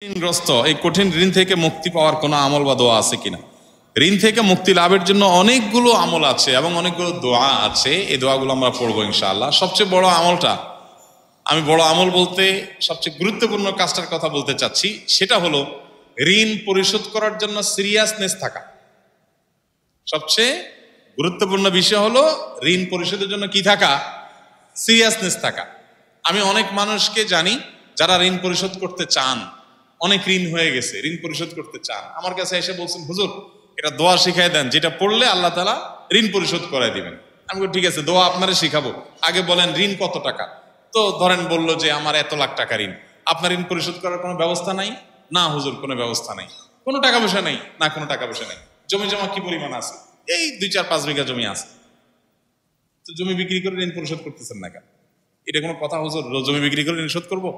ঋণগ্রস্ত এই কঠিন ঋণ থেকে মুক্তি পাওয়ার কোনো আমল বা দোয়া আছে কিনা? ঋণ থেকে মুক্তি লাভের জন্য অনেকগুলো আমল আছে এবং অনেকগুলো দোয়া আছে। এই দোয়াগুলো আমরা পড়বো ইনশাআল্লাহ। সবচেয়ে বড় আমলটা, আমি বড় আমল বলতে সবচেয়ে গুরুত্বপূর্ণ কাজটার কথা বলতে চাচ্ছি, সেটা হলো ঋণ পরিশোধ করার জন্য সিরিয়াসনেস থাকা। সবচেয়ে গুরুত্বপূর্ণ বিষয় হলো ঋণ পরিশোধের জন্য কি থাকা? সিরিয়াসনেস থাকা। আমি অনেক মানুষকে জানি যারা ঋণ পরিশোধ করতে চান, অনেক ঋণ হয়ে গেছে, ঋণ পরিশোধ করতে চান, আমার কাছে এসে বলছেন, হুজুর এটা দোয়া শিখাই দেন, যেটা পড়লে আল্লাহ তাআলা ঋণ পরিশোধ করাই দিবেন। আমি বলি ঠিক আছে, দোয়া আপনারে শিখাবো, আগে বলেন ঋণ কত টাকা। তো ধরেন বললো যে আমার এত লাখ টাকা ঋণ, আপনার ঋণ পরিশোধ করার কোনো ব্যবস্থা নাই? না হুজুর, কোনো ব্যবস্থা নাই। কোনো টাকা পয়সা নেই? না, কোনো টাকা পয়সা নেই। জমি জমা কি পরিমাণ আছে? এই 2-4-5 বিঘা জমি আছে। তো জমি বিক্রি করে ঋণ পরিশোধ করতেছেন না কেন? এটা কোনো কথা হুজুর? জমি বিক্রি করে ঋণ শোধ করবো?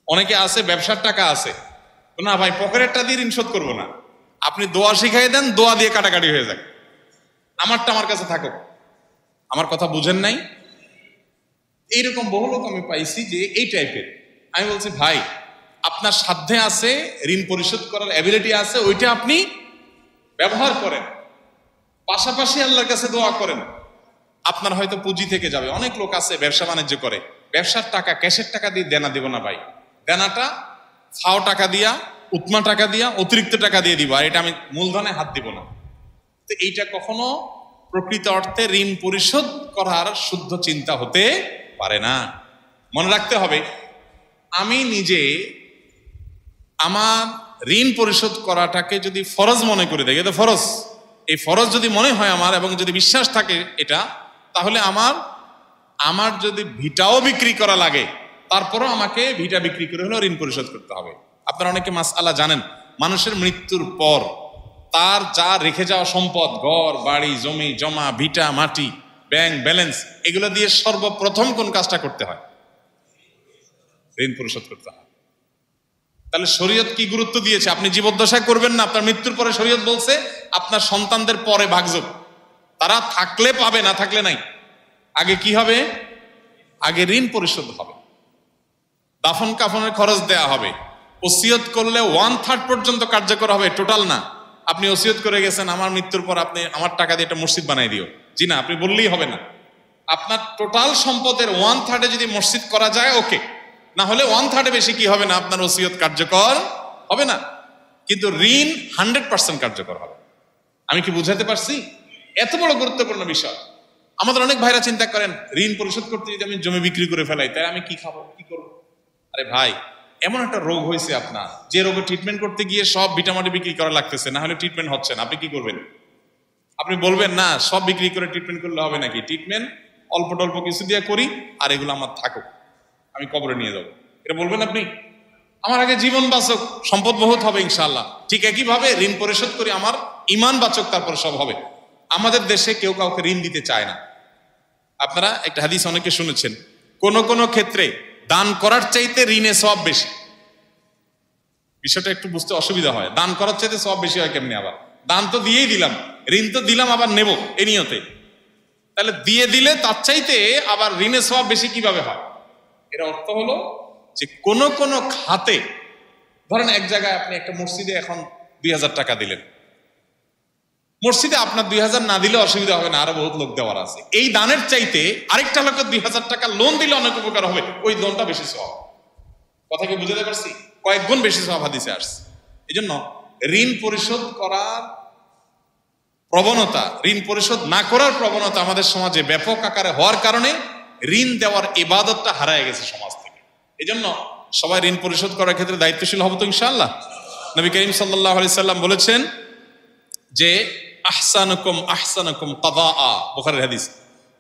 অনেকে আছে ব্যবসার টাকা আছে, না ভাই পকেটেরটা দিয়ে ঋণ শোধ করবো না, আপনি দোয়া শিখাই দেন, দোয়া দিয়ে কাটাকাটি হয়ে যাক, আমারটা আমার কাছে থাকুক। আমার কথা বুঝেন নাই? এইরকম বহু লোক আমি পাইছি যে এই টাইপের। আমি বলছি ভাই, আপনার সাধ্যে আছে, ঋণ পরিশোধ করার অ্যাবিলিটি আছে, ওইটা আপনি ব্যবহার করেন, পাশাপাশি আল্লাহর কাছে দোয়া করেন। আপনার হয়তো পুঁজি থেকে যাবে। অনেক লোক আছে ব্যবসা বাণিজ্য করে, ব্যবসার টাকা ক্যাশের টাকা দিয়ে দেনা দিব না ভাই, দেনাটা ফাও টাকা দিয়া, উৎমা টাকা দিয়া, অতিরিক্ত টাকা দিয়ে দিব, আর এটা আমি মূলধনে হাত দিব না। তো এইটা কখনো প্রকৃত অর্থে ঋণ পরিশোধ করার শুদ্ধ চিন্তা হতে পারে না। মনে রাখতে হবে, আমি নিজে আমার ঋণ পরিশোধ করাটাকে যদি ফরজ মনে করে দেখি, তো ফরজ, এই ফরজ যদি মনে হয় আমার, এবং যদি বিশ্বাস থাকে এটা, তাহলে আমার যদি ভিটাও বিক্রি করা লাগে, তারপরও আমাকে ভিটা বিক্রি করে হলেও ঋণ পরিশোধ করতে হবে। আপনারা অনেকে মাসআলা জানেন, মানুষের মৃত্যুর পর তার যা রেখে যাওয়া সম্পদ, ঘর বাড়ি জমি জমা, ভিটা মাটি, ব্যাংক ব্যালেন্স, এগুলো দিয়ে সর্বপ্রথম কোন কাজটা করতে হয়? ঋণ পরিশোধ করতে হয়। তাহলে শরীয়ত কি গুরুত্ব দিয়েছে? আপনি জীবদ্দশায় করবেন না, আপনার মৃত্যুর পরে শরীয়ত বলছে আপনার সন্তানদের পরে ভাগযোগ, তারা থাকলে পাবে, না থাকলে নাই। আগে কি হবে? আগে ঋণ পরিশোধ হবে, দাফন কাফনের খরচ দেয়া হবে, ওসিয়ত করলে 1/3 পর্যন্ত কার্যকর হবে, টোটাল না। আপনি ওসিয়ত করে গেছেন আমার মৃত্যুর পর আপনি আমার টাকা দিয়ে একটা মসজিদ বানাই দিও, জি না, আপনি বললেই হবে না। আপনার টোটাল সম্পদের 1/3 যদি মসজিদ করা যায় ওকে, না হলে 1/3 বেশি কি হবে না, আপনার ওসিয়ত কার্যকর হবে না। কিন্তু ঋণ 100% কার্যকর হবে। আমি কি বুঝাতে পারছি? এত বড় গুরুত্বপূর্ণ বিষয়। আমাদের অনেক ভাইরা চিন্তা করেন, ঋণ পরিশোধ করতে যদি আমি জমি বিক্রি করে ফেলাই, তাই আমি কি খাবো, কি করবো? আরে ভাই, এমন একটা রোগ হয়েছে আপনার, যে রোগে ট্রিটমেন্ট করতে গিয়ে সব ভিটামাটি বিক্রি করা লাগতেছে, না হলে ট্রিটমেন্ট হচ্ছে না, আপনি কি করবেন? আপনি বলবেন না সব বিক্রি করে ট্রিটমেন্ট করলে হবে নাকি? ট্রিটমেন্ট অল্প টল্প কিছু দিয়ে করি, আর এগুলো আমার থাকুক, আমি কবরে নিয়ে যাবো, এটা বলবেন আপনি? আমার আগে জীবন বাঁচক, সম্পদ বহুত হবে ইনশাআল্লাহ। ঠিক একইভাবে ঋণ পরিশোধ করি, আমার ইমান বাঁচক, তারপর সব হবে। আমাদের দেশে কেউ কাউকে ঋণ দিতে চায় না। আপনারা একটা হাদিস অনেকে শুনেছেন, কোন কোন ক্ষেত্রে দান করার চাইতে ঋণে সওয়াব বেশি। বিষয়টা একটু বুঝতে অসুবিধা হয়, দান করার চাইতে সওয়াব বেশি হয় কেমনি? আবার দান তো দিয়েই দিলাম, ঋণ তো দিলাম আবার নেব এই নিয়তে, তাহলে দিয়ে দিলে তার চাইতে আবার ঋণে সওয়াব বেশি কিভাবে হয়? এর অর্থ হলো যে কোন কোন খাতে, ধরেন এক জায়গায় আপনি একটা মসজিদে এখন 2000 টাকা দিলেন, মসজিদে আপনার 2000 না দিলে অসুবিধা হবে না, আরো বহুত লোক দেওয়ার আছে। এই দানের চাইতে আরেকটা লোকের 2000 টাকা লোন দিলে অনেক উপকার হবে, ওই লোনটা বেশি সওয়াব। কথা কি বুঝতে পারছি? কয়েক গুণ বেশি সওয়াব হাদিসে আসছে। এই জন্য ঋণ পরিশোধ করার প্রবণতা, ঋণ পরিশোধ না করার প্রবণতা আমাদের সমাজে ব্যাপক আকারে হওয়ার কারণে ঋণ দেওয়ার ইবাদতটা হারায় গেছে সমাজ থেকে। এই জন্য সবাই ঋণ পরিশোধ করার ক্ষেত্রে দায়িত্বশীল হব তো ইনশাআল্লাহ। নবী করিম সাল্লাল্লাহু আলাইহি সাল্লাম বলেছেন যে আহসানুকুম আহসানুকুম কাদাআ, বুখারীর হাদিস,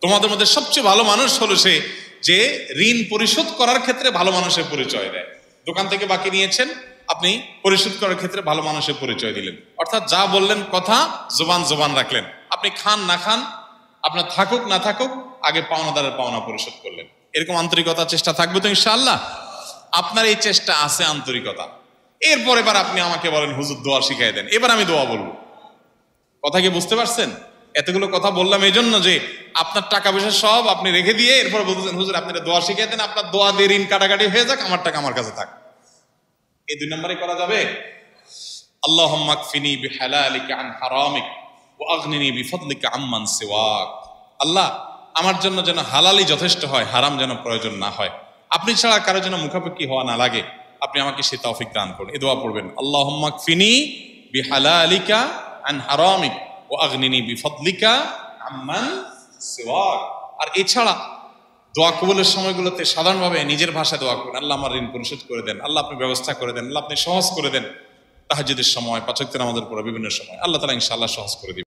তোমাদের মধ্যে সবচেয়ে ভালো মানুষ হলো সে যে ঋণ পরিশোধ করার ক্ষেত্রে ভালো মানুষের পরিচয় দেয়। দোকান থেকে বাকি নিয়েছেন, আপনি পরিশোধ করার ক্ষেত্রে ভালো মানুষের পরিচয় দিলেন, অর্থাৎ যা বললেন কথা জবান রাখলেন। আপনি খান না খান, আপনার থাকুক না থাকুক, আগে পাওনাদারের পাওনা পরিশোধ করলেন। এরকম আন্তরিকতা চেষ্টা থাকবে তো ইনশাআল্লাহ? আপনার এই চেষ্টা আছে, আন্তরিকতা। এরপর এবার আপনি আমাকে বলেন হুজুর দোয়া শিখাই দেন, এবার আমি দোয়া বলবো। কথা কি বুঝতে পারছেন? এতগুলো কথা বললাম এই জন্য যে আপনার টাকা পয়সা সব আপনি রেখে দিয়ে এরপর বলতেছেন হুজুর আপনি দোয়া শিখিয়ে দেন, আপনার দোয়া দিয়ে ঋণ কাটাকাটি হয়ে যাক, আমার টাকা আমার কাছে থাক। এই 2 নম্বরে করা যাবে। আল্লাহুম্মা কফিনি বিহালালিকা আন হারামিক ওয়া আগনিনি বিফদলিকা আম্মান সিওয়াক। আল্লাহ, আমার জন্য যেন হালালি যথেষ্ট হয়, হারাম যেন প্রয়োজন না হয়, আপনি ছাড়া কারো যেন মুখাপেক্ষি হওয়া না লাগে, আপনি আমাকে সেই তৌফিক দান করুন। এই দোয়া পড়বেন, আল্লাহুম্মা কফিনি বিহালালিকা আন হারামিক ওয়া আগনিনি বিফদলিকা আম্মান সিওয়াক। আর এছাড়া দোয়া কবুলের সময়গুলোতে সাধারণভাবে নিজের ভাষায় দোয়া করুন, আল্লাহ আমার ঋণ পরিশোধ করে দেন, আল্লাহ আপনি ব্যবস্থা করে দেন, আল্লাহ আপনি সহজ করে দেন। তাহাজ্জুদের সময়, 5 ওয়াক্ত নামাজের পরে বিভিন্ন সময় আল্লাহ তাআলা ইনশাআল্লাহ সহজ করে দিবেন।